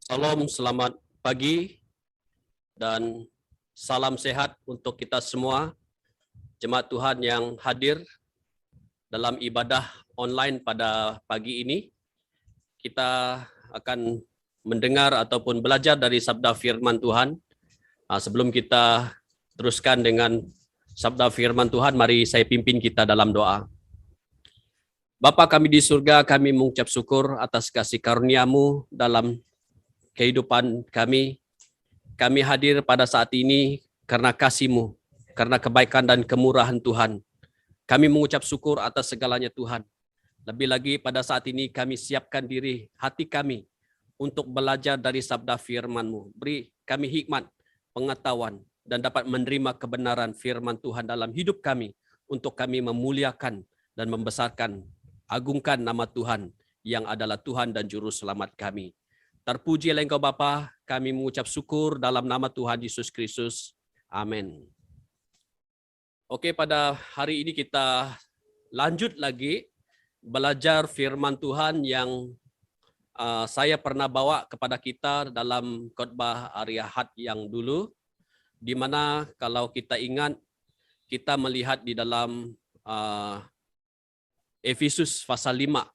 Salam, selamat pagi dan salam sehat untuk kita semua, jemaat Tuhan yang hadir dalam ibadah online pada pagi ini. Kita akan mendengar ataupun belajar dari sabda firman Tuhan. Sebelum kita teruskan dengan sabda firman Tuhan, mari saya pimpin kita dalam doa. Bapa kami di surga, kami mengucap syukur atas kasih karunia-Mu dalam kehidupan kami. Kami hadir pada saat ini karena kasih-Mu, karena kebaikan dan kemurahan Tuhan. Kami mengucap syukur atas segalanya Tuhan. Lebih lagi pada saat ini kami siapkan diri, hati kami untuk belajar dari sabda firman-Mu. Beri kami hikmat, pengetahuan, dan dapat menerima kebenaran firman Tuhan dalam hidup kami untuk kami memuliakan dan membesarkan, agungkan nama Tuhan yang adalah Tuhan dan Juru Selamat kami. Terpujilah Engkau Bapa, kami mengucap syukur dalam nama Tuhan Yesus Kristus. Amin. Oke, pada hari ini kita lanjut lagi belajar firman Tuhan yang saya pernah bawa kepada kita dalam khotbah hari Ahad yang dulu, di mana kalau kita ingat, kita melihat di dalam Efesus pasal 5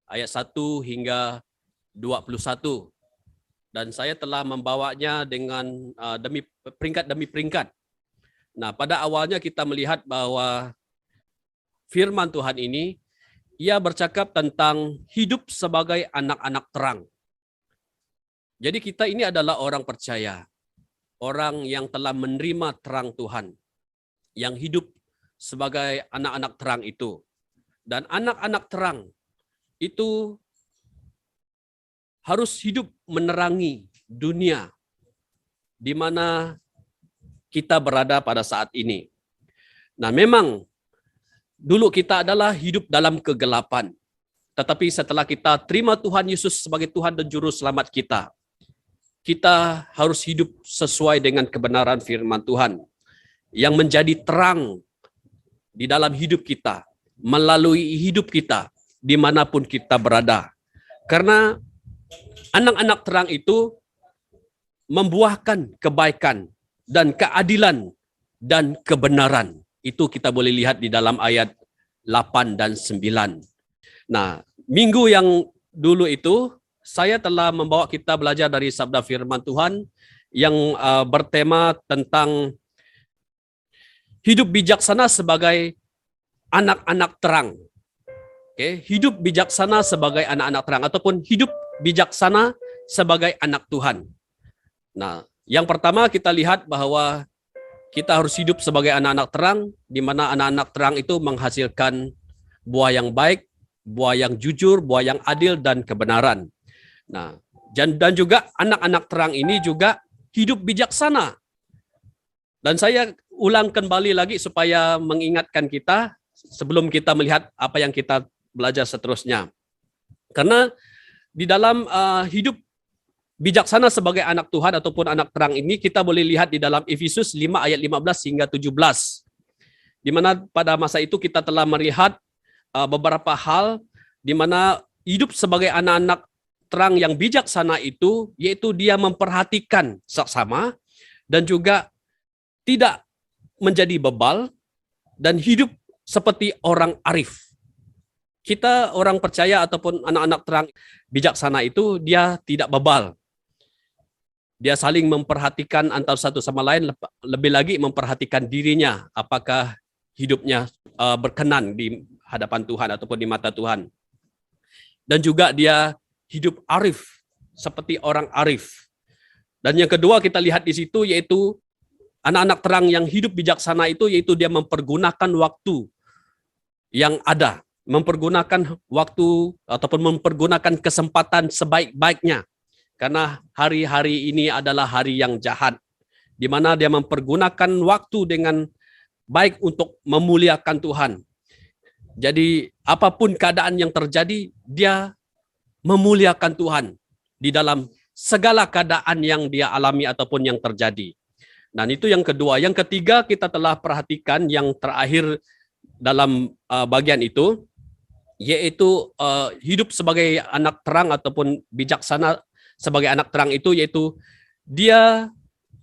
ayat 1 hingga 21. Dan saya telah membawanya dengan demi peringkat. Nah, pada awalnya kita melihat bahwa firman Tuhan ini, ia bercakap tentang hidup sebagai anak-anak terang. Jadi kita ini adalah orang percaya, orang yang telah menerima terang Tuhan, yang hidup sebagai anak-anak terang itu. Dan anak-anak terang itu harus hidup menerangi dunia di mana kita berada pada saat ini. Nah, memang dulu kita adalah hidup dalam kegelapan. Tetapi setelah kita terima Tuhan Yesus sebagai Tuhan dan Juru Selamat kita, kita harus hidup sesuai dengan kebenaran firman Tuhan yang menjadi terang di dalam hidup kita, melalui hidup kita dimanapun kita berada. Karena anak-anak terang itu membuahkan kebaikan dan keadilan dan kebenaran. Itu kita boleh lihat di dalam ayat 8 dan 9. Nah, minggu yang dulu itu, saya telah membawa kita belajar dari sabda firman Tuhan yang bertema tentang hidup bijaksana sebagai anak-anak terang. Oke, hidup bijaksana sebagai anak-anak terang ataupun hidup bijaksana sebagai anak Tuhan. Nah, yang pertama kita lihat bahwa kita harus hidup sebagai anak-anak terang, di mana anak-anak terang itu menghasilkan buah yang baik, buah yang jujur, buah yang adil dan kebenaran. Nah, dan juga anak-anak terang ini juga hidup bijaksana. Dan saya ulang kembali lagi supaya mengingatkan kita sebelum kita melihat apa yang kita belajar seterusnya. Karena di dalam hidup bijaksana sebagai anak Tuhan ataupun anak terang ini, kita boleh lihat di dalam Efesus 5 ayat 15 hingga 17. Di mana pada masa itu kita telah melihat beberapa hal di mana hidup sebagai anak-anak terang yang bijaksana itu, yaitu dia memperhatikan seksama dan juga tidak menjadi bebal dan hidup seperti orang arif. Kita orang percaya ataupun anak-anak terang bijaksana itu, dia tidak bebal. Dia saling memperhatikan antara satu sama lain, lebih lagi memperhatikan dirinya, apakah hidupnya berkenan di hadapan Tuhan ataupun di mata Tuhan. Dan juga dia hidup arif, seperti orang arif. Dan yang kedua kita lihat di situ, yaitu anak-anak terang yang hidup bijaksana itu, yaitu dia mempergunakan waktu yang ada, mempergunakan waktu ataupun mempergunakan kesempatan sebaik-baiknya. Karena hari-hari ini adalah hari yang jahat, di mana dia mempergunakan waktu dengan baik untuk memuliakan Tuhan. Jadi apapun keadaan yang terjadi, dia memuliakan Tuhan di dalam segala keadaan yang dia alami ataupun yang terjadi. Dan itu yang kedua. Yang ketiga kita telah perhatikan yang terakhir dalam bagian itu, yaitu hidup sebagai anak terang ataupun bijaksana sebagai anak terang itu, yaitu dia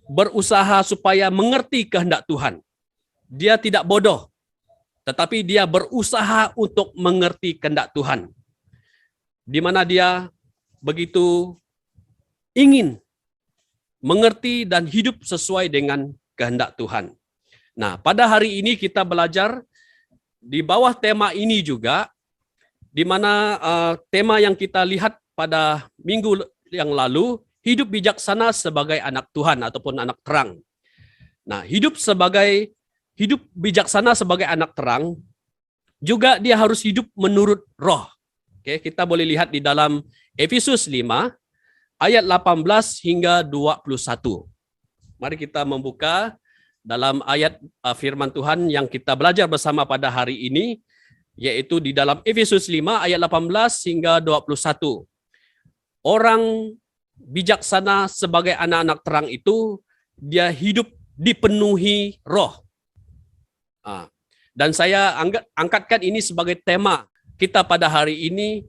berusaha supaya mengerti kehendak Tuhan. Dia tidak bodoh, tetapi dia berusaha untuk mengerti kehendak Tuhan. Di mana dia begitu ingin mengerti dan hidup sesuai dengan kehendak Tuhan. Nah, pada hari ini kita belajar di bawah tema ini juga, di mana tema yang kita lihat pada minggu yang lalu, hidup bijaksana sebagai anak Tuhan ataupun anak terang. Nah, hidup bijaksana sebagai anak terang, juga dia harus hidup menurut roh. Oke, kita boleh lihat di dalam Efesus 5, ayat 18 hingga 21. Mari kita membuka dalam ayat firman Tuhan yang kita belajar bersama pada hari ini, yaitu di dalam Efesus 5 ayat 18 hingga 21. Orang bijaksana sebagai anak-anak terang itu, dia hidup dipenuhi roh. Dan saya angkatkan ini sebagai tema kita pada hari ini,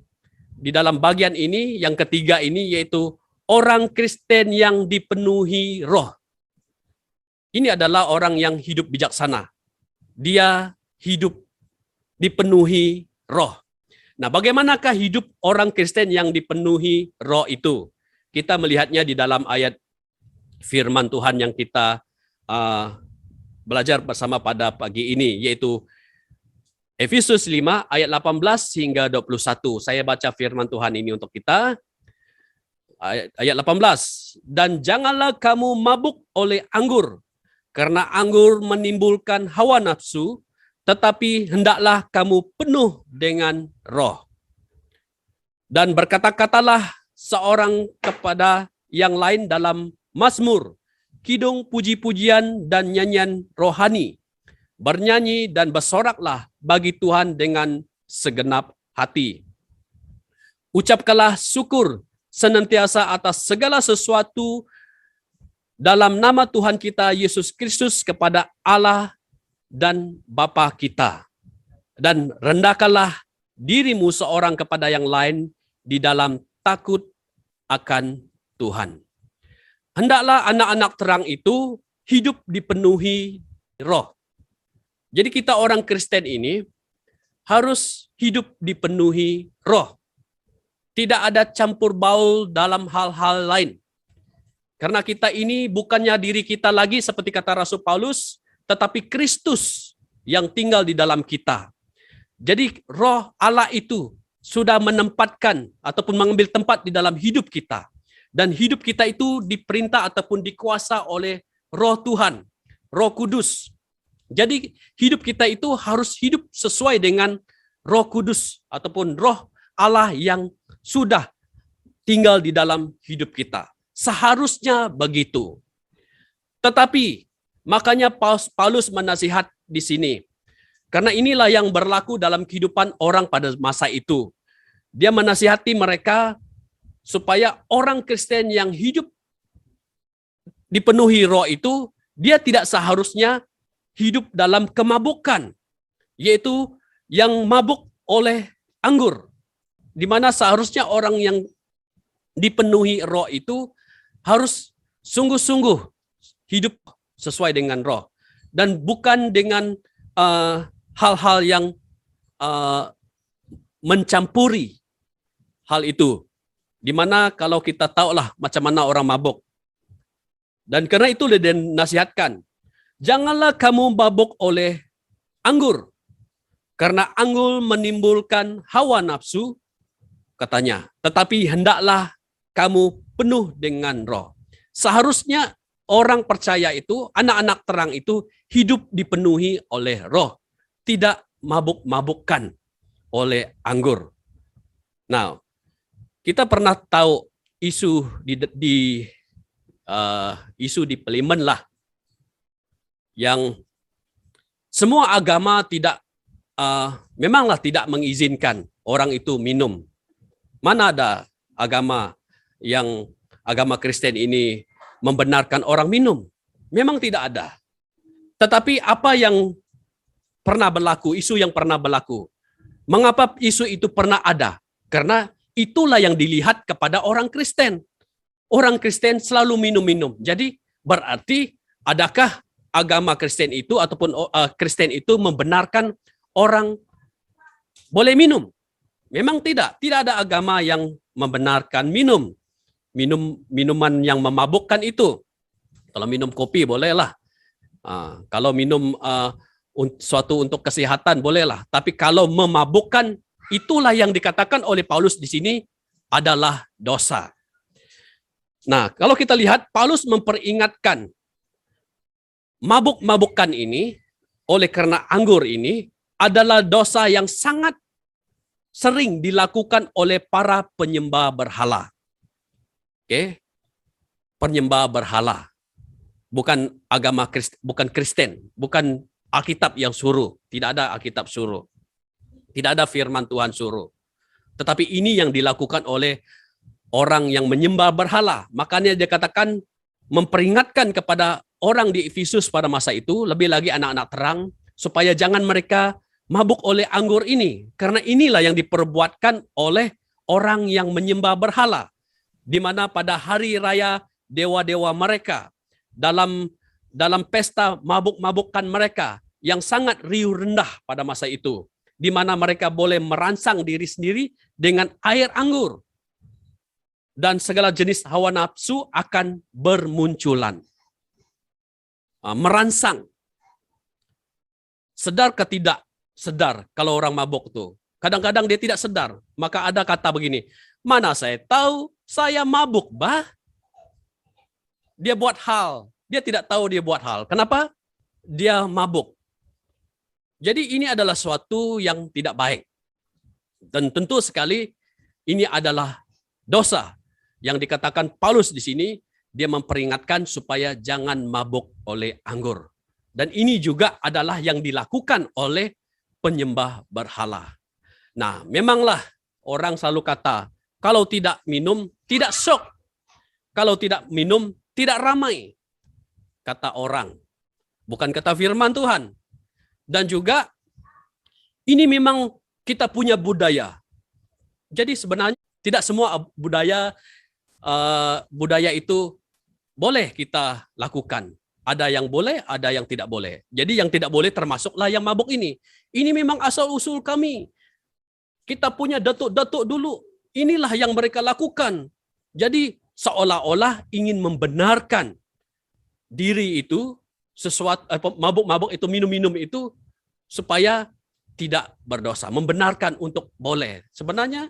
di dalam bagian ini, yang ketiga ini, yaitu orang Kristen yang dipenuhi roh. Ini adalah orang yang hidup bijaksana. Dia hidup dipenuhi roh. Nah, bagaimanakah hidup orang Kristen yang dipenuhi roh itu? Kita melihatnya di dalam ayat firman Tuhan yang kita belajar bersama pada pagi ini, yaitu Efesus 5 ayat 18 hingga 21. Saya baca firman Tuhan ini untuk kita. Ayat 18. Dan janganlah kamu mabuk oleh anggur, karena anggur menimbulkan hawa nafsu, tetapi hendaklah kamu penuh dengan roh. Dan berkata-katalah seorang kepada yang lain dalam mazmur, kidung puji-pujian dan nyanyian rohani. Bernyanyi dan bersoraklah bagi Tuhan dengan segenap hati. Ucapkanlah syukur senantiasa atas segala sesuatu dalam nama Tuhan kita Yesus Kristus kepada Allah dan Bapa kita. Dan rendahkanlah dirimu seorang kepada yang lain di dalam takut akan Tuhan. Hendaklah anak-anak terang itu hidup dipenuhi roh. Jadi kita orang Kristen ini harus hidup dipenuhi roh. Tidak ada campur baur dalam hal-hal lain. Karena kita ini bukannya diri kita lagi seperti kata Rasul Paulus, tetapi Kristus yang tinggal di dalam kita. Jadi roh Allah itu sudah menempatkan ataupun mengambil tempat di dalam hidup kita. Dan hidup kita itu diperintah ataupun dikuasa oleh roh Tuhan, roh kudus. Jadi hidup kita itu harus hidup sesuai dengan roh kudus ataupun roh Allah yang sudah tinggal di dalam hidup kita. Seharusnya begitu. Tetapi makanya Paulus menasihat di sini. Karena inilah yang berlaku dalam kehidupan orang pada masa itu. Dia menasihati mereka supaya orang Kristen yang hidup dipenuhi roh itu, dia tidak seharusnya hidup dalam kemabukan, yaitu yang mabuk oleh anggur. Di mana seharusnya orang yang dipenuhi roh itu harus sungguh-sungguh hidup sesuai dengan roh. Dan bukan dengan hal-hal yang mencampuri hal itu. Di mana kalau kita tahulah macam mana orang mabuk. Dan karena itu dia nasihatkan, janganlah kamu mabuk oleh anggur, karena anggur menimbulkan hawa nafsu, katanya. Tetapi hendaklah kamu penuh dengan roh. Seharusnya orang percaya itu, anak-anak terang itu hidup dipenuhi oleh roh, tidak mabuk-mabukkan oleh anggur. Nah, kita pernah tahu isu di Parlimen lah, yang semua agama tidak memanglah tidak mengizinkan orang itu minum. Mana ada agama Kristen ini membenarkan orang minum? Memang tidak ada. Tetapi apa yang pernah berlaku, isu yang pernah berlaku. Mengapa isu itu pernah ada? Karena itulah yang dilihat kepada orang Kristen. orang Kristen selalu minum-minum. Jadi berarti adakah agama Kristen itu ataupun Kristen itu membenarkan orang boleh minum? Memang tidak. Tidak ada agama yang membenarkan minuman yang memabukkan itu. Kalau minum kopi bolehlah. Kalau minum suatu untuk kesehatan bolehlah. Tapi kalau memabukkan, itulah yang dikatakan oleh Paulus di sini adalah dosa. Nah, kalau kita lihat, Paulus memperingatkan mabuk-mabukan ini oleh karena anggur ini adalah dosa yang sangat sering dilakukan oleh para penyembah berhala. Oke? Penyembah berhala. Bukan agama Kristen, bukan Kristen, bukan Alkitab yang suruh, tidak ada Alkitab suruh. Tidak ada firman Tuhan suruh. Tetapi ini yang dilakukan oleh orang yang menyembah berhala. Makanya dia katakan memperingatkan kepada orang di Efesus pada masa itu, lebih lagi anak-anak terang, supaya jangan mereka mabuk oleh anggur ini. Karena inilah yang diperbuatkan oleh orang yang menyembah berhala. Di mana pada hari raya dewa-dewa mereka, dalam pesta mabuk-mabukan mereka yang sangat riuh rendah pada masa itu, di mana mereka boleh merangsang diri sendiri dengan air anggur. Dan segala jenis hawa nafsu akan bermunculan. Merangsang. Sedar ke tidak sedar kalau orang mabuk tuh. Kadang-kadang dia tidak sedar. Maka ada kata begini, mana saya tahu saya mabuk, bah? Dia buat hal. Dia tidak tahu dia buat hal. Kenapa? Dia mabuk. Jadi ini adalah suatu yang tidak baik. Dan tentu sekali ini adalah dosa. Yang dikatakan Paulus di sini, dia memperingatkan supaya jangan mabuk oleh anggur. Dan ini juga adalah yang dilakukan oleh penyembah berhala. Nah, memanglah orang selalu kata, kalau tidak minum, tidak syok. Kalau tidak minum, tidak ramai. Kata orang. Bukan kata firman Tuhan. Dan juga, ini memang kita punya budaya. Jadi sebenarnya tidak semua budaya itu boleh kita lakukan. Ada yang boleh, ada yang tidak boleh. Jadi yang tidak boleh termasuklah yang mabuk ini. Ini memang asal-usul kami. Kita punya datuk-datuk dulu. Inilah yang mereka lakukan. Jadi seolah-olah ingin membenarkan diri itu, sesuatu mabuk-mabuk itu, minum-minum itu, supaya tidak berdosa. Membenarkan untuk boleh. Sebenarnya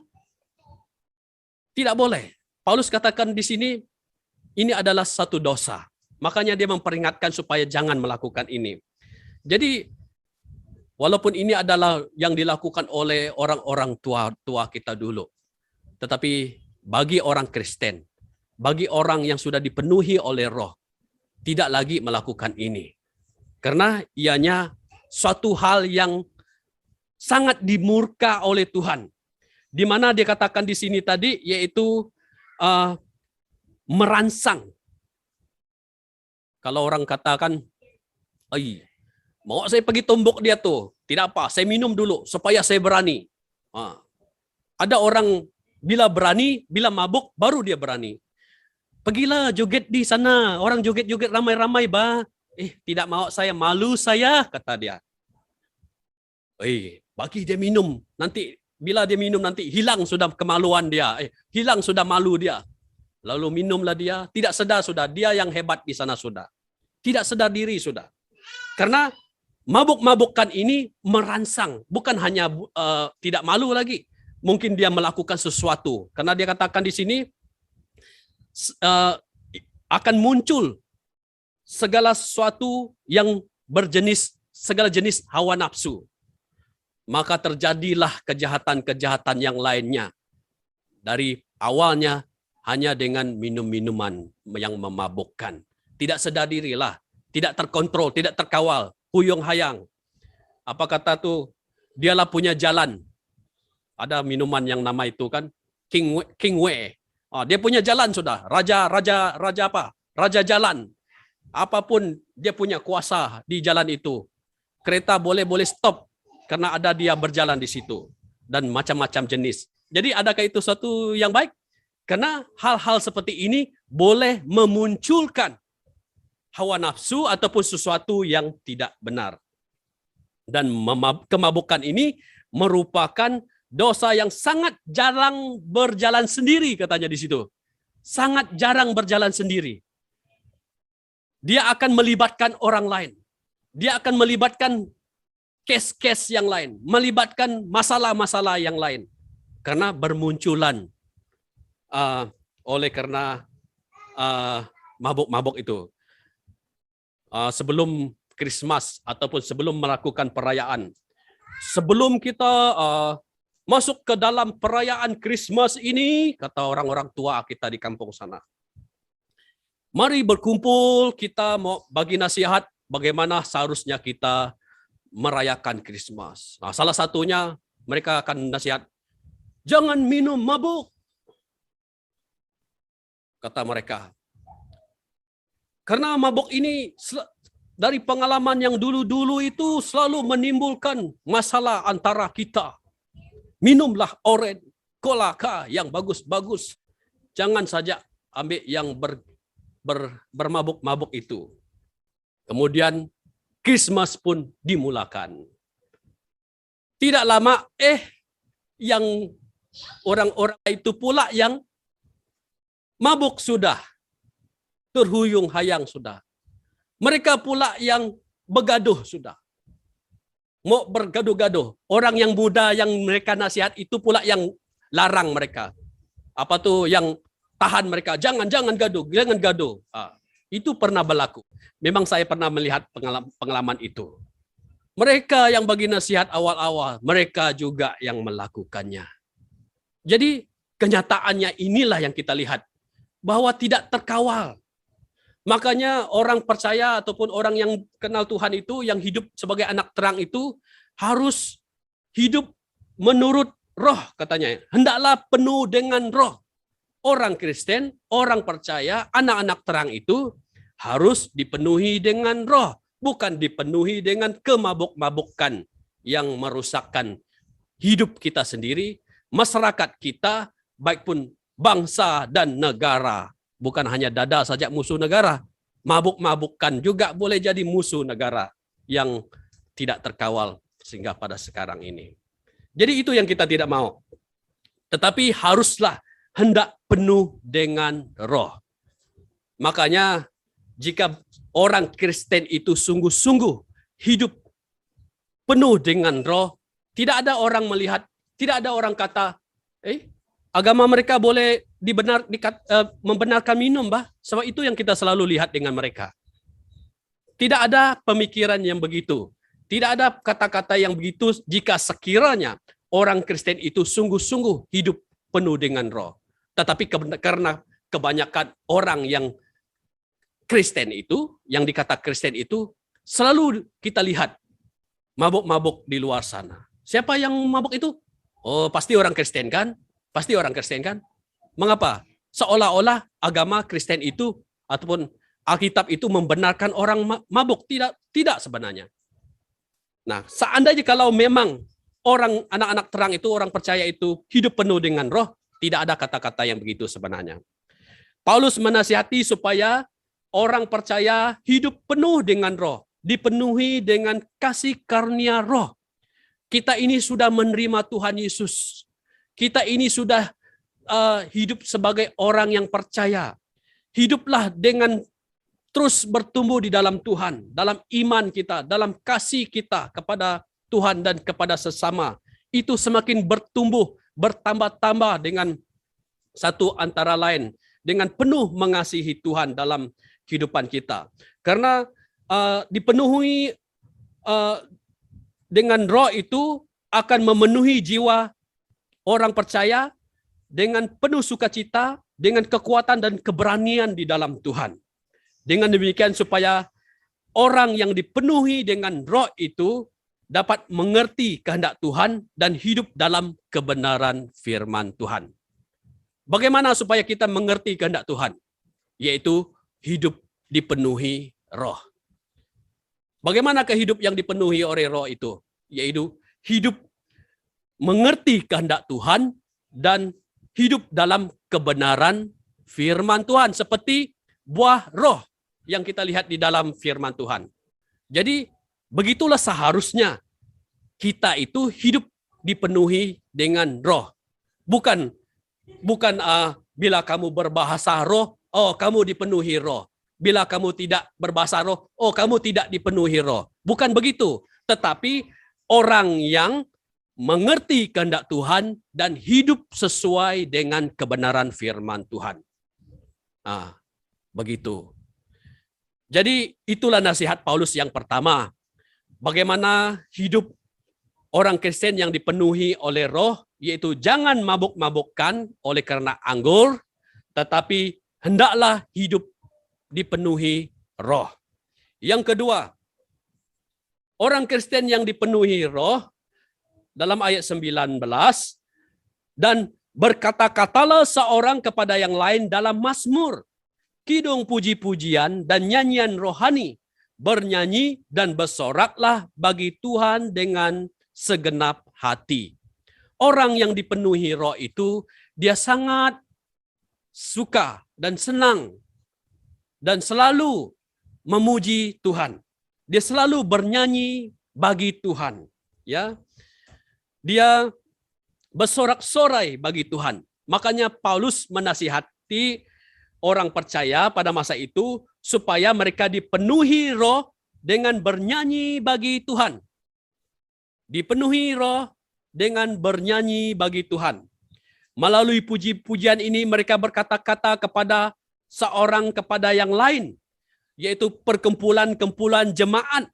tidak boleh. Paulus katakan di sini, ini adalah satu dosa. Makanya dia memperingatkan supaya jangan melakukan ini. Jadi, walaupun ini adalah yang dilakukan oleh orang-orang tua kita dulu. Tetapi bagi orang Kristen, bagi orang yang sudah dipenuhi oleh roh, tidak lagi melakukan ini. Karena ianya suatu hal yang sangat dimurka oleh Tuhan. Di mana dia katakan di sini tadi, yaitu merangsang. Kalau orang katakan, mau saya pergi tombok dia tuh. Tidak apa, saya minum dulu supaya saya berani. Ada orang bila berani, bila mabuk, baru dia berani. Pergilah joget di sana, orang joget-joget ramai-ramai, bah. Tidak mau saya, malu saya, kata dia. Bagi dia minum, nanti bila dia minum nanti hilang sudah kemaluan dia, hilang sudah malu dia. Lalu minumlah dia, tidak sedar sudah, dia yang hebat di sana sudah. Tidak sedar diri sudah. Karena mabuk-mabukan ini merangsang, bukan hanya tidak malu lagi. Mungkin dia melakukan sesuatu. Karena dia katakan di sini akan muncul segala sesuatu yang segala jenis hawa nafsu. Maka terjadilah kejahatan-kejahatan yang lainnya. Dari awalnya hanya dengan minum-minuman yang memabukkan. Tidak sedar dirilah, tidak terkontrol, tidak terkawal, huyung hayang. Apa kata tuh? Dialah punya jalan. Ada minuman yang nama itu kan, King Wei. Dia punya jalan sudah, raja apa? Raja jalan. Apapun dia punya kuasa di jalan itu. Kereta boleh stop karena ada dia berjalan di situ dan macam-macam jenis. Jadi adakah itu suatu yang baik? Karena hal-hal seperti ini boleh memunculkan hawa nafsu ataupun sesuatu yang tidak benar. Dan kemabukan ini merupakan dosa yang sangat jarang berjalan sendiri, katanya di situ. Sangat jarang berjalan sendiri. Dia akan melibatkan orang lain. Dia akan melibatkan kes-kes yang lain, melibatkan masalah-masalah yang lain. Karena bermunculan oleh karena mabuk-mabuk itu. Sebelum Christmas ataupun sebelum melakukan perayaan, sebelum kita masuk ke dalam perayaan Christmas ini, kata orang-orang tua kita di kampung sana, mari berkumpul, kita mau bagi nasihat bagaimana seharusnya kita merayakan Christmas. Nah, salah satunya mereka akan nasihat, jangan minum mabuk, kata mereka. Karena mabuk ini dari pengalaman yang dulu-dulu itu selalu menimbulkan masalah antara kita. Minumlah oren, kolaka yang bagus-bagus. Jangan saja ambil yang bermabuk-mabuk itu. Kemudian Christmas pun dimulakan. Tidak lama, yang orang-orang itu pula yang mabuk sudah. Terhuyung hayang sudah. Mereka pula yang bergaduh sudah. Mau bergaduh-gaduh. Orang yang muda yang mereka nasihat itu pula yang larang mereka. Apa tuh yang tahan mereka. Jangan gaduh, jangan gaduh. Itu pernah berlaku. Memang saya pernah melihat pengalaman itu. Mereka yang bagi nasihat awal-awal, mereka juga yang melakukannya. Jadi kenyataannya inilah yang kita lihat. Bahwa tidak terkawal. Makanya orang percaya ataupun orang yang kenal Tuhan itu, yang hidup sebagai anak terang itu, harus hidup menurut roh katanya. Hendaklah penuh dengan roh. Orang Kristen, orang percaya, anak-anak terang itu harus dipenuhi dengan roh. Bukan dipenuhi dengan kemabuk-mabukan yang merusakkan hidup kita sendiri, masyarakat kita, baik pun bangsa dan negara. Bukan hanya dada saja musuh negara. Mabuk-mabukkan juga boleh jadi musuh negara yang tidak terkawal sehingga pada sekarang ini. Jadi itu yang kita tidak mau. Tetapi haruslah hendak penuh dengan roh. Makanya jika orang Kristen itu sungguh-sungguh hidup penuh dengan roh, tidak ada orang melihat, tidak ada orang kata, agama mereka boleh membenarkan minum, bah. Sebab itu yang kita selalu lihat dengan mereka. Tidak ada pemikiran yang begitu. Tidak ada kata-kata yang begitu jika sekiranya orang Kristen itu sungguh-sungguh hidup penuh dengan roh. Tetapi karena kebanyakan orang yang Kristen itu, yang dikata Kristen itu, selalu kita lihat mabuk-mabuk di luar sana. Siapa yang mabuk itu? Oh, pasti orang Kristen kan? Pasti orang Kristen kan? Mengapa? Seolah-olah agama Kristen itu ataupun Alkitab itu membenarkan orang mabuk. Tidak sebenarnya. Nah, seandainya kalau memang orang anak-anak terang itu, orang percaya itu hidup penuh dengan roh, tidak ada kata-kata yang begitu sebenarnya. Paulus menasihati supaya orang percaya hidup penuh dengan roh, dipenuhi dengan kasih karunia roh. Kita ini sudah menerima Tuhan Yesus. Kita ini sudah hidup sebagai orang yang percaya. Hiduplah dengan terus bertumbuh di dalam Tuhan, dalam iman kita, dalam kasih kita kepada Tuhan dan kepada sesama. Itu semakin bertumbuh, bertambah-tambah dengan satu antara lain, dengan penuh mengasihi Tuhan dalam kehidupan kita. Karena dipenuhi dengan roh itu akan memenuhi jiwa orang percaya dengan penuh sukacita, dengan kekuatan dan keberanian di dalam Tuhan. Dengan demikian supaya orang yang dipenuhi dengan roh itu dapat mengerti kehendak Tuhan dan hidup dalam kebenaran firman Tuhan. Bagaimana supaya kita mengerti kehendak Tuhan? Yaitu hidup dipenuhi roh. Bagaimana hidup yang dipenuhi oleh roh itu? Yaitu hidup mengerti kehendak Tuhan dan hidup dalam kebenaran firman Tuhan, seperti buah roh yang kita lihat di dalam firman Tuhan. Jadi begitulah seharusnya kita itu hidup dipenuhi dengan roh. Bukan bila kamu berbahasa roh, oh kamu dipenuhi roh. Bila kamu tidak berbahasa roh, oh kamu tidak dipenuhi roh. Bukan begitu. Tetapi orang yang mengerti kehendak Tuhan dan hidup sesuai dengan kebenaran firman Tuhan. Begitu. Jadi itulah nasihat Paulus yang pertama. Bagaimana hidup orang Kristen yang dipenuhi oleh roh, yaitu jangan mabuk-mabukkan oleh karena anggur, tetapi hendaklah hidup dipenuhi roh. Yang kedua, orang Kristen yang dipenuhi roh, dalam ayat 19, dan berkata-katalah seorang kepada yang lain dalam mazmur, kidung puji-pujian dan nyanyian rohani, bernyanyi dan bersoraklah bagi Tuhan dengan segenap hati. Orang yang dipenuhi roh itu, dia sangat suka dan senang dan selalu memuji Tuhan. Dia selalu bernyanyi bagi Tuhan. Ya, dia bersorak-sorai bagi Tuhan. Makanya Paulus menasihati orang percaya pada masa itu supaya mereka dipenuhi roh dengan bernyanyi bagi Tuhan. Dipenuhi roh dengan bernyanyi bagi Tuhan. Melalui puji-pujian ini mereka berkata-kata kepada seorang kepada yang lain, yaitu perkumpulan-kumpulan jemaat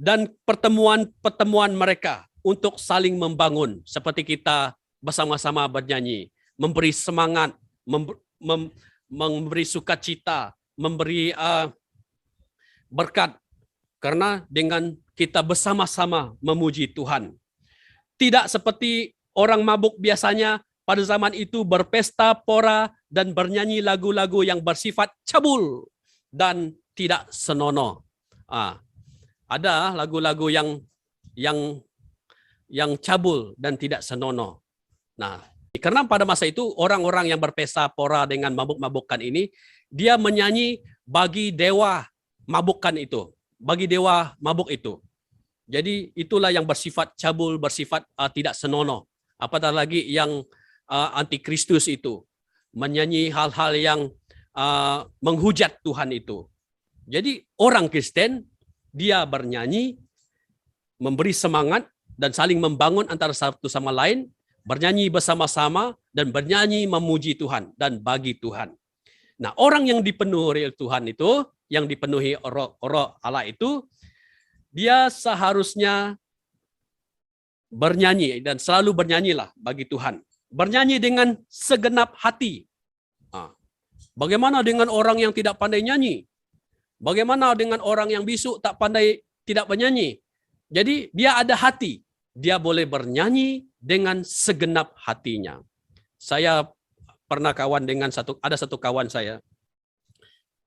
dan pertemuan-pertemuan mereka untuk saling membangun, seperti kita bersama-sama bernyanyi, memberi semangat, memberi sukacita, memberi berkat, karena dengan kita bersama-sama memuji Tuhan. Tidak seperti orang mabuk biasanya pada zaman itu berpesta pora dan bernyanyi lagu-lagu yang bersifat cabul dan tidak senonoh. Ada lagu-lagu yang cabul dan tidak senonoh. Nah, karena pada masa itu orang-orang yang berpesta pora dengan mabuk-mabukkan ini, dia menyanyi bagi dewa mabukkan itu, bagi dewa mabuk itu. Jadi itulah yang bersifat cabul, bersifat tidak senonoh. Apatah lagi yang antikristus itu, menyanyi hal-hal yang menghujat Tuhan itu. Jadi orang Kristen, dia bernyanyi, memberi semangat, dan saling membangun antara satu sama lain, bernyanyi bersama-sama, dan bernyanyi memuji Tuhan, dan bagi Tuhan. Nah, orang yang dipenuhi Tuhan itu, yang dipenuhi roh Allah itu, dia seharusnya bernyanyi, dan selalu bernyanyilah bagi Tuhan. Bernyanyi dengan segenap hati. Bagaimana dengan orang yang tidak pandai nyanyi? Bagaimana dengan orang yang bisu tak pandai tidak bernyanyi? Jadi dia ada hati. Dia boleh bernyanyi dengan segenap hatinya. Saya pernah kawan dengan ada satu kawan saya.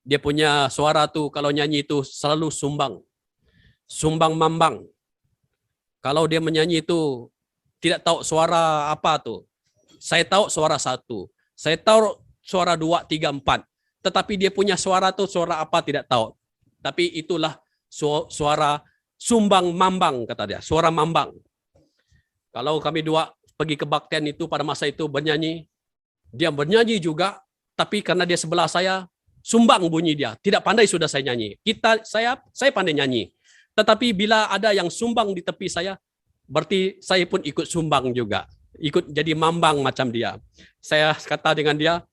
Dia punya suara tuh kalau nyanyi itu selalu sumbang. Sumbang mambang. Kalau dia menyanyi itu tidak tahu suara apa tuh. Saya tahu suara 1. Saya tahu suara 2, 3, 4. Tetapi dia punya suara tuh suara apa tidak tahu. Tapi itulah suara sumbang mambang kata dia. Suara mambang. Kalau kami dua pergi ke baktian itu pada masa itu bernyanyi. Dia bernyanyi juga. Tapi karena dia sebelah saya, sumbang bunyi dia. Tidak pandai sudah saya nyanyi. Saya pandai nyanyi. Tetapi bila ada yang sumbang di tepi saya, berarti saya pun ikut sumbang juga. Ikut jadi mambang macam dia. Saya kata dengan dia,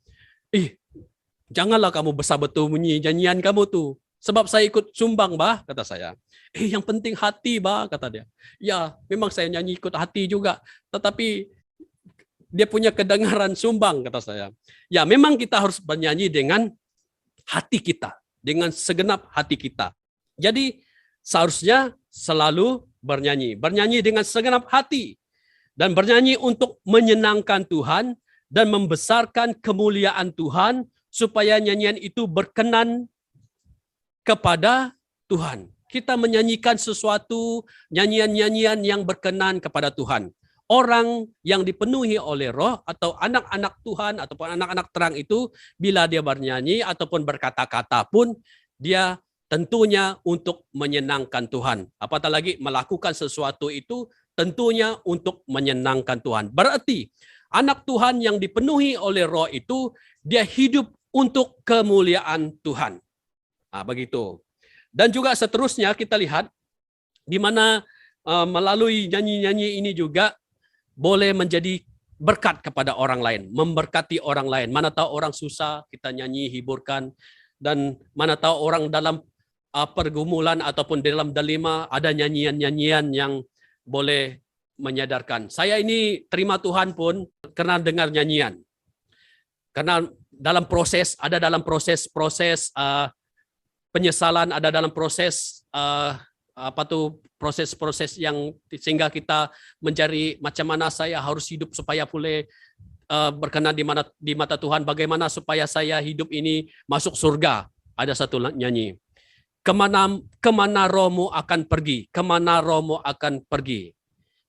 janganlah kamu besar betul bunyi nyanyian kamu tuh. Sebab saya ikut sumbang, bah, kata saya. Yang penting hati, bah, kata dia. Ya, memang saya nyanyi ikut hati juga. Tetapi dia punya kedengaran sumbang, kata saya. Ya, memang kita harus bernyanyi dengan hati kita. Dengan segenap hati kita. Jadi, seharusnya selalu bernyanyi. Bernyanyi dengan segenap hati. Dan bernyanyi untuk menyenangkan Tuhan dan membesarkan kemuliaan Tuhan supaya nyanyian itu berkenan kepada Tuhan. Kita menyanyikan sesuatu nyanyian-nyanyian yang berkenan kepada Tuhan. orang yang dipenuhi oleh roh atau anak-anak Tuhan ataupun anak-anak terang itu bila dia bernyanyi ataupun berkata-kata pun dia tentunya untuk menyenangkan Tuhan. Apatah lagi melakukan sesuatu itu tentunya untuk menyenangkan Tuhan. Berarti anak Tuhan yang dipenuhi oleh roh itu dia hidup untuk kemuliaan Tuhan. Begitu. Dan juga seterusnya kita lihat di mana melalui nyanyi-nyanyi ini juga boleh menjadi berkat kepada orang lain, memberkati orang lain. Mana tahu orang susah, kita nyanyi, hiburkan. Dan mana tahu orang dalam pergumulan ataupun dalam dilema, ada nyanyian-nyanyian yang boleh menyadarkan. Saya ini terima Tuhan pun karena dengar nyanyian. Karena dalam proses penyesalan, ada dalam proses proses yang sehingga kita mencari macam mana saya harus hidup supaya boleh berkenan di mata Tuhan, bagaimana supaya saya hidup ini masuk surga. Ada satu nyanyi, kemana rohmu akan pergi, kemana rohmu akan pergi.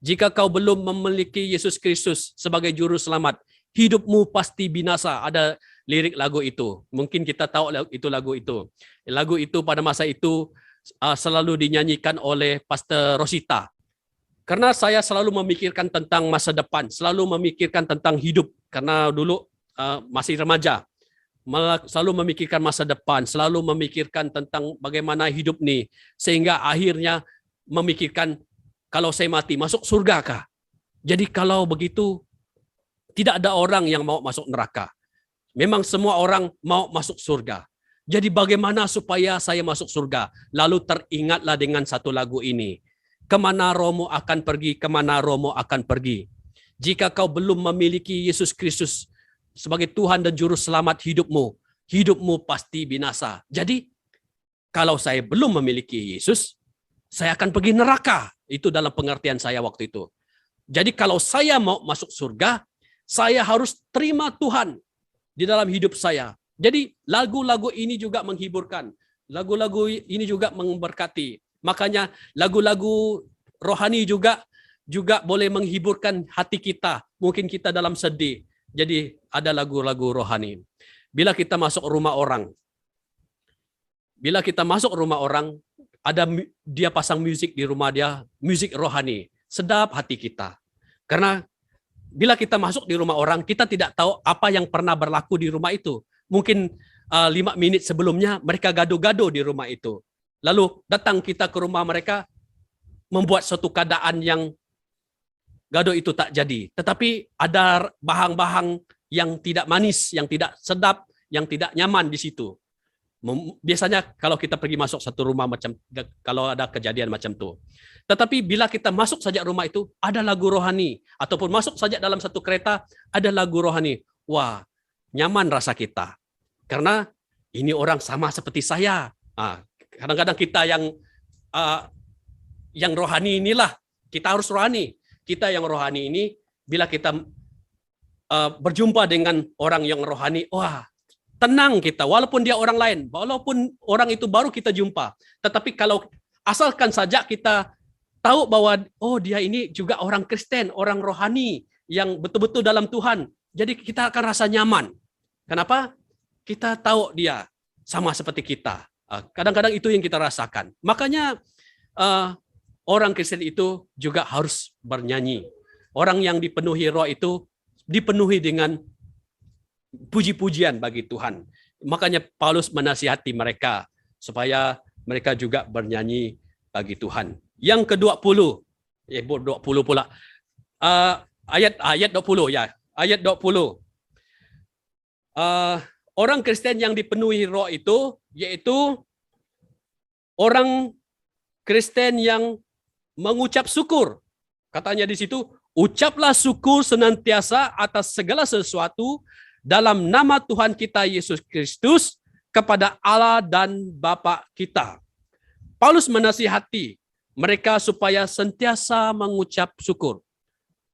Jika kau belum memiliki Yesus Kristus sebagai juru selamat, hidupmu pasti binasa. Ada lirik lagu itu, mungkin kita tahu itu lagu itu. Lagu itu pada masa itu selalu dinyanyikan oleh Pastor Rosita. Karena saya selalu memikirkan tentang masa depan, selalu memikirkan tentang hidup. Karena dulu masih remaja, selalu memikirkan masa depan, selalu memikirkan tentang bagaimana hidup nih. Sehingga akhirnya memikirkan kalau saya mati, masuk surga kah? Jadi kalau begitu, tidak ada orang yang mau masuk neraka. Memang semua orang mau masuk surga. Jadi bagaimana supaya saya masuk surga? Lalu teringatlah dengan satu lagu ini. Kemana rohmu akan pergi, kemana rohmu akan pergi. Jika kau belum memiliki Yesus Kristus sebagai Tuhan dan Juru Selamat hidupmu, hidupmu pasti binasa. Jadi kalau saya belum memiliki Yesus, saya akan pergi neraka. Itu dalam pengertian saya waktu itu. Jadi kalau saya mau masuk surga, saya harus terima Tuhan di dalam hidup saya. Jadi lagu-lagu ini juga menghiburkan. Lagu-lagu ini juga memberkati. Makanya lagu-lagu rohani juga boleh menghiburkan hati kita. Mungkin kita dalam sedih. Jadi ada lagu-lagu rohani. Bila kita masuk rumah orang, ada dia pasang musik di rumah dia, musik rohani. Sedap hati kita. Karena bila kita masuk di rumah orang, kita tidak tahu apa yang pernah berlaku di rumah itu. Mungkin 5 menit sebelumnya mereka gaduh-gaduh di rumah itu. Lalu datang kita ke rumah mereka, membuat suatu keadaan yang gaduh itu tak jadi. Tetapi ada bahang-bahang yang tidak manis, yang tidak sedap, yang tidak nyaman di situ. Biasanya kalau kita pergi masuk satu rumah macam, kalau ada kejadian macam itu. Tetapi bila kita masuk saja rumah itu, ada lagu rohani. Ataupun masuk saja dalam satu kereta, ada lagu rohani. Wah, nyaman rasa kita. Karena ini orang sama seperti saya. Kadang-kadang kita yang rohani inilah, kita harus rohani. Kita yang rohani ini, bila kita berjumpa dengan orang yang rohani, wah, tenang kita. Walaupun dia orang lain, walaupun orang itu baru kita jumpa. Tetapi kalau asalkan saja kita tahu bahwa, oh dia ini juga orang Kristen, orang rohani, yang betul-betul dalam Tuhan. Jadi kita akan rasa nyaman. Kenapa? Kita tahu dia sama seperti kita. Kadang-kadang itu yang kita rasakan. Makanya orang Kristen itu juga harus bernyanyi. Orang yang dipenuhi roh itu dipenuhi dengan puji-pujian bagi Tuhan. Makanya Paulus menasihati mereka supaya mereka juga bernyanyi bagi Tuhan. Yang ke-20, 20 pula. Ayat 20 ya. Ayat 20. Orang Kristen yang dipenuhi roh itu yaitu orang Kristen yang mengucap syukur. Katanya di situ, ucaplah syukur senantiasa atas segala sesuatu dalam nama Tuhan kita Yesus Kristus kepada Allah dan Bapa kita. Paulus menasihati mereka supaya sentiasa mengucap syukur.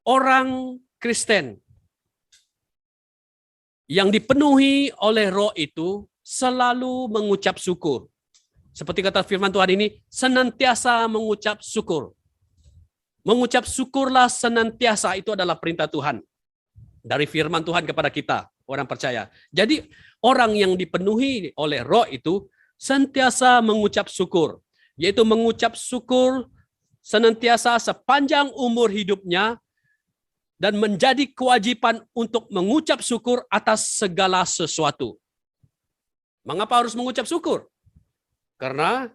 Orang Kristen yang dipenuhi oleh roh itu selalu mengucap syukur. Seperti kata firman Tuhan ini, senantiasa mengucap syukur. Mengucap syukurlah senantiasa, itu adalah perintah Tuhan. Dari firman Tuhan kepada kita, orang percaya. Jadi orang yang dipenuhi oleh Roh itu sentiasa mengucap syukur. Yaitu mengucap syukur senantiasa sepanjang umur hidupnya, dan menjadi kewajiban untuk mengucap syukur atas segala sesuatu. Mengapa harus mengucap syukur? Karena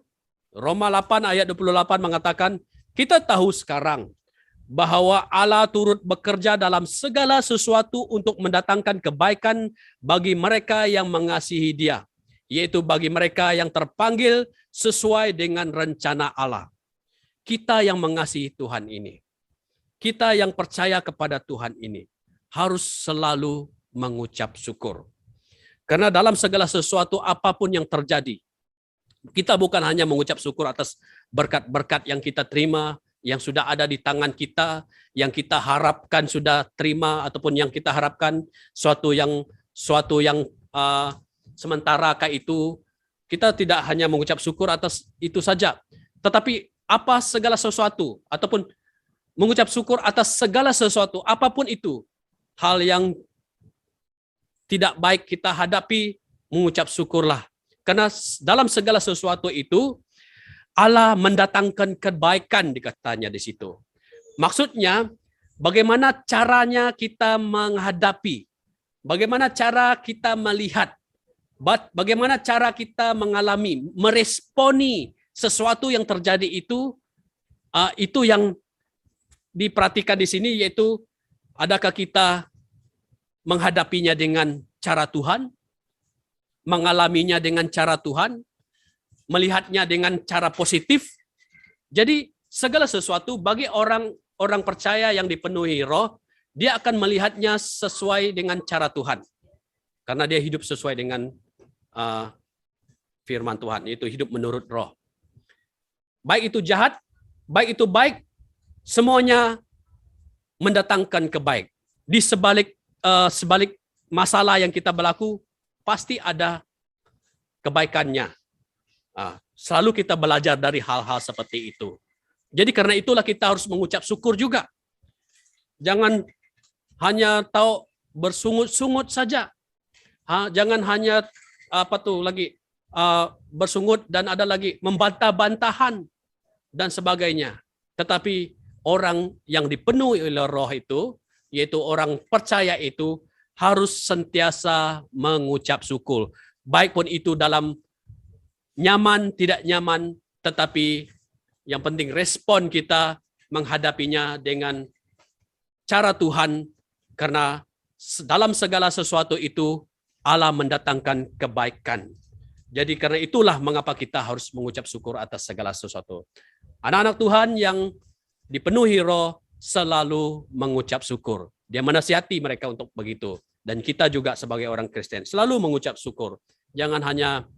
Roma 8 ayat 28 mengatakan, kita tahu sekarang bahwa Allah turut bekerja dalam segala sesuatu untuk mendatangkan kebaikan bagi mereka yang mengasihi Dia, yaitu bagi mereka yang terpanggil sesuai dengan rencana Allah. Kita yang mengasihi Tuhan ini, kita yang percaya kepada Tuhan ini, harus selalu mengucap syukur. Karena dalam segala sesuatu apapun yang terjadi, kita bukan hanya mengucap syukur atas berkat-berkat yang kita terima, yang sudah ada di tangan kita, yang kita harapkan sudah terima, ataupun yang kita harapkan suatu yang sementara kayak itu. Kita tidak hanya mengucap syukur atas itu saja, tetapi apa segala sesuatu, ataupun mengucap syukur atas segala sesuatu, apapun itu, hal yang tidak baik kita hadapi, mengucap syukurlah. Karena dalam segala sesuatu itu, Allah mendatangkan kebaikan, dikatanya di situ. Maksudnya, bagaimana caranya kita menghadapi, bagaimana cara kita melihat, bagaimana cara kita mengalami, meresponi sesuatu yang terjadi itu yang diperhatikan di sini, yaitu adakah kita menghadapinya dengan cara Tuhan, mengalaminya dengan cara Tuhan, melihatnya dengan cara positif. Jadi segala sesuatu bagi orang percaya yang dipenuhi Roh, dia akan melihatnya sesuai dengan cara Tuhan. Karena dia hidup sesuai dengan firman Tuhan, yaitu hidup menurut Roh. Baik itu jahat, baik itu baik, semuanya mendatangkan kebaik. Di sebalik masalah yang kita berlaku, pasti ada kebaikannya. Selalu kita belajar dari hal-hal seperti itu. Jadi karena itulah kita harus mengucap syukur juga. Jangan hanya tahu bersungut-sungut saja. Jangan hanya bersungut dan ada lagi membantah-bantahan dan sebagainya. Tetapi orang yang dipenuhi oleh Roh itu, yaitu orang percaya itu, harus sentiasa mengucap syukur. Baik pun itu dalam nyaman, tidak nyaman, tetapi yang penting respon kita menghadapinya dengan cara Tuhan, karena dalam segala sesuatu itu Allah mendatangkan kebaikan. Jadi karena itulah mengapa kita harus mengucap syukur atas segala sesuatu. Anak-anak Tuhan yang dipenuhi Roh selalu mengucap syukur. Dia menasihati mereka untuk begitu. Dan kita juga sebagai orang Kristen selalu mengucap syukur. Jangan hanya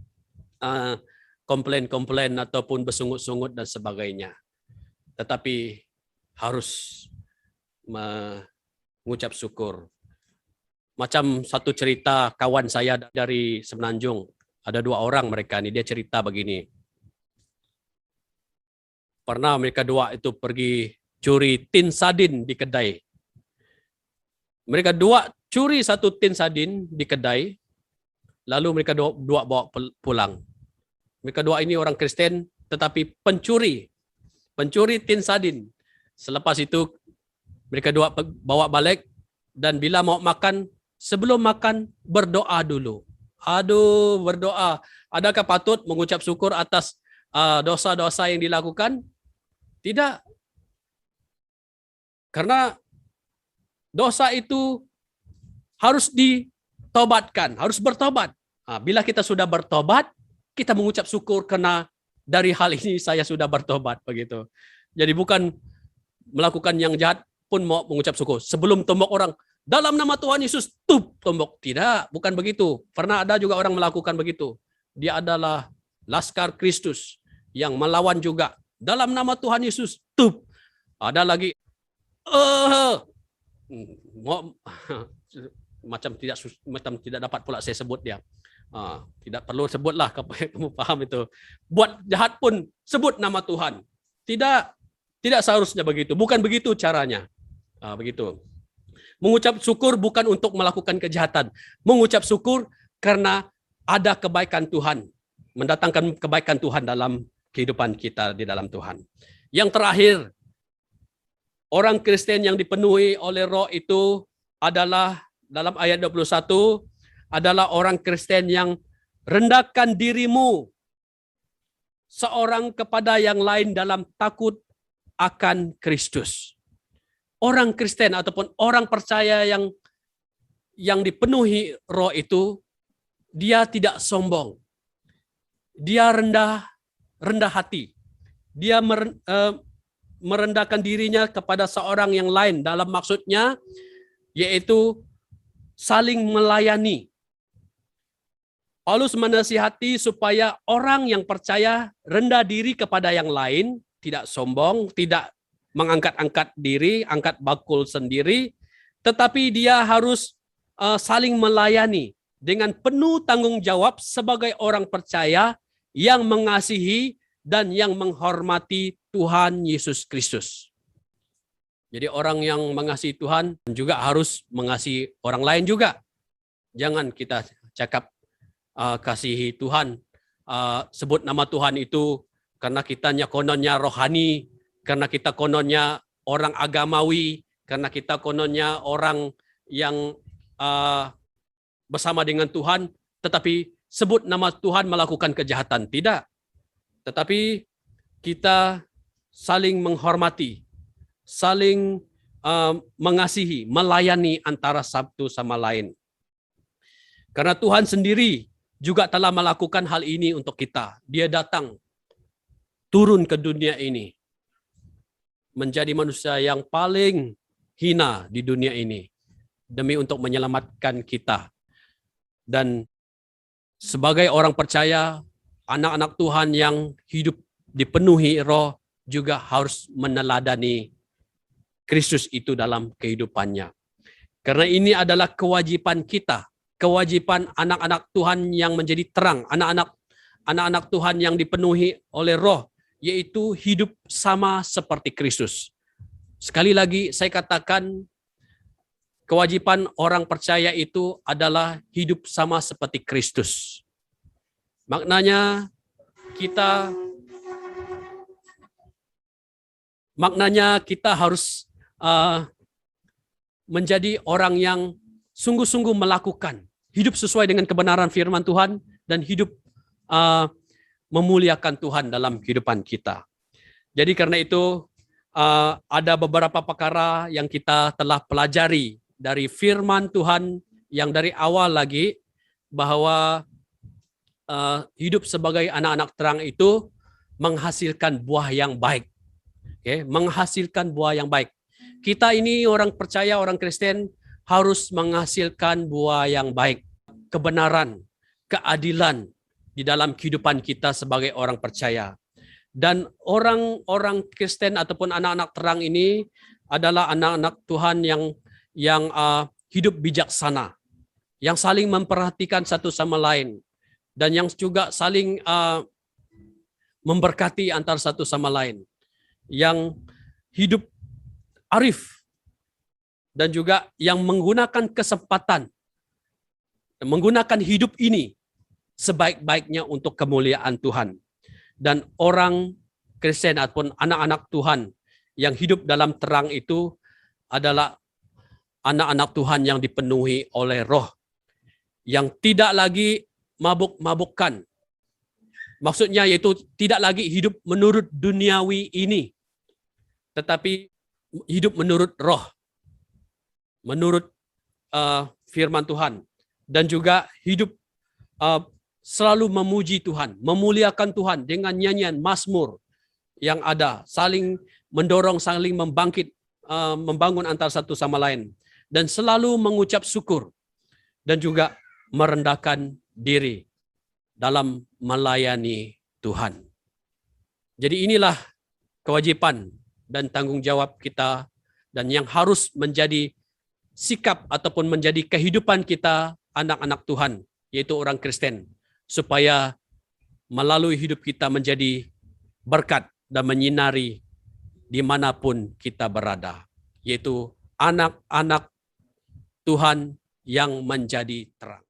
komplain-komplain ataupun bersungut-sungut dan sebagainya. Tetapi harus mengucap syukur. Macam satu cerita kawan saya dari Semenanjung. Ada 2 orang mereka ini, dia cerita begini. Pernah mereka 2 itu pergi curi tin sardin di kedai. Mereka 2 curi 1 tin sardin di kedai, lalu mereka 2 bawa pulang. Mereka 2 ini orang Kristen, tetapi pencuri tin sardin. Selepas itu mereka 2 bawa balik, dan bila mau makan, sebelum makan berdoa dulu. Berdoa. Adakah patut mengucap syukur atas dosa-dosa yang dilakukan? Tidak. Karena dosa itu harus ditobatkan, harus bertobat. Bila kita sudah bertobat, kita mengucap syukur karena dari hal ini saya sudah bertobat, begitu. Jadi bukan melakukan yang jahat pun mau mengucap syukur. Sebelum tombok orang, dalam nama Tuhan Yesus, tombok. Tidak, bukan begitu. Pernah ada juga orang melakukan begitu. Dia adalah laskar Kristus yang melawan juga. Dalam nama Tuhan Yesus, Ada lagi, macam tidak dapat pula saya sebut dia. Tidak perlu sebutlah, kamu paham itu. Buat jahat pun sebut nama Tuhan. Tidak. Tidak seharusnya begitu. Bukan begitu caranya. Begitu. Mengucap syukur bukan untuk melakukan kejahatan. Mengucap syukur karena ada kebaikan Tuhan. Mendatangkan kebaikan Tuhan dalam kehidupan kita di dalam Tuhan. Yang terakhir, orang Kristen yang dipenuhi oleh Roh itu adalah dalam ayat 21 adalah orang Kristen yang rendahkan dirimu seorang kepada yang lain dalam takut akan Kristus. Orang Kristen ataupun orang percaya yang dipenuhi Roh itu, dia tidak sombong. Dia rendah hati. Dia merendahkan dirinya kepada seorang yang lain dalam maksudnya yaitu saling melayani. Paulus menasihati supaya orang yang percaya rendah diri kepada yang lain, tidak sombong, tidak mengangkat-angkat diri, angkat bakul sendiri, tetapi dia harus saling melayani dengan penuh tanggung jawab sebagai orang percaya yang mengasihi dan yang menghormati Tuhan Yesus Kristus. Jadi orang yang mengasihi Tuhan juga harus mengasihi orang lain juga. Jangan kita cakap kasihi Tuhan, sebut nama Tuhan itu karena kitanya kononnya rohani, karena kita kononnya orang agamawi, karena kita kononnya orang yang bersama dengan Tuhan, tetapi sebut nama Tuhan melakukan kejahatan. Tidak. Tetapi kita saling menghormati, saling mengasihi, melayani antara satu sama lain. Karena Tuhan sendiri juga telah melakukan hal ini untuk kita. Dia datang, turun ke dunia ini, menjadi manusia yang paling hina di dunia ini, demi untuk menyelamatkan kita. Dan sebagai orang percaya, anak-anak Tuhan yang hidup dipenuhi Roh juga harus meneladani Kristus itu dalam kehidupannya. Karena ini adalah kewajiban kita, kewajiban anak-anak Tuhan yang menjadi terang, anak-anak Tuhan yang dipenuhi oleh Roh, yaitu hidup sama seperti Kristus. Sekali lagi saya katakan, kewajiban orang percaya itu adalah hidup sama seperti Kristus. Maknanya kita harus menjadi orang yang sungguh-sungguh melakukan, hidup sesuai dengan kebenaran firman Tuhan, dan hidup memuliakan Tuhan dalam kehidupan kita. Jadi karena itu ada beberapa perkara yang kita telah pelajari dari firman Tuhan yang dari awal lagi, bahwa hidup sebagai anak-anak terang itu menghasilkan buah yang baik. Menghasilkan buah yang baik. Kita ini orang percaya, orang Kristen harus menghasilkan buah yang baik. Kebenaran, keadilan di dalam kehidupan kita sebagai orang percaya. Dan orang-orang Kristen ataupun anak-anak terang ini adalah anak-anak Tuhan yang hidup bijaksana, yang saling memperhatikan satu sama lain, dan yang juga saling memberkati antar satu sama lain, yang hidup arif, dan juga yang menggunakan kesempatan, menggunakan hidup ini sebaik-baiknya untuk kemuliaan Tuhan. Dan orang Kristen ataupun anak-anak Tuhan yang hidup dalam terang itu adalah anak-anak Tuhan yang dipenuhi oleh Roh, yang tidak lagi mabuk-mabukkan. Maksudnya yaitu tidak lagi hidup menurut duniawi ini, tetapi hidup menurut Roh, menurut firman Tuhan, dan juga hidup selalu memuji Tuhan, memuliakan Tuhan dengan nyanyian mazmur yang ada, saling mendorong, saling membangkit, membangun antara satu sama lain, dan selalu mengucap syukur, dan juga merendahkan diri dalam melayani Tuhan. Jadi inilah kewajiban dan tanggung jawab kita, dan yang harus menjadi sikap ataupun menjadi kehidupan kita anak-anak Tuhan, yaitu orang Kristen, supaya melalui hidup kita menjadi berkat dan menyinari dimanapun kita berada, yaitu anak-anak Tuhan yang menjadi terang.